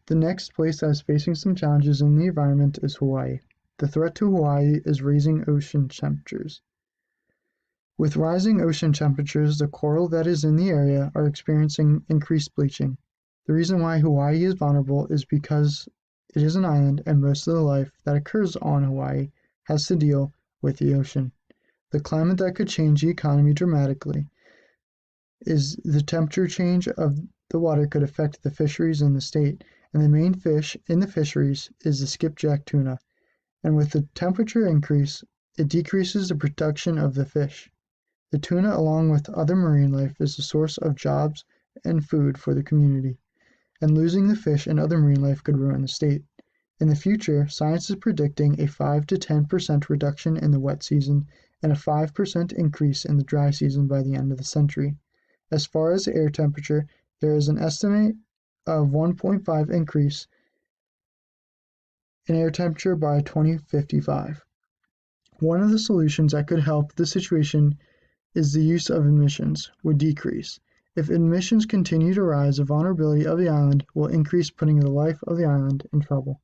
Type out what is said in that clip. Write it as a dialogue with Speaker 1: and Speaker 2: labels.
Speaker 1: The next place that is facing some challenges in the environment is Hawaii. The threat to Hawaii is raising ocean temperatures. With rising ocean temperatures, the coral that is in the area are experiencing increased bleaching. The reason why Hawaii is vulnerable is because it is an island and most of the life that occurs on Hawaii has to deal with the ocean. The climate that could change the economy dramatically is the temperature change of the water could affect the fisheries in the state, and the main fish in the fisheries is the skipjack tuna. And with the temperature increase, it decreases the production of the fish. The tuna, along with other marine life, is a source of jobs and food for the community, and losing the fish and other marine life could ruin the state. In the future, science is predicting a 5 to 10% reduction in the wet season and a 5% increase in the dry season by the end of the century. As far as the air temperature, there is an estimate of 1.5 increase in air temperature by 2055. One of the solutions that could help the situation is the use of emissions would decrease. If emissions continue to rise, the vulnerability of the island will increase, putting the life of the island in trouble.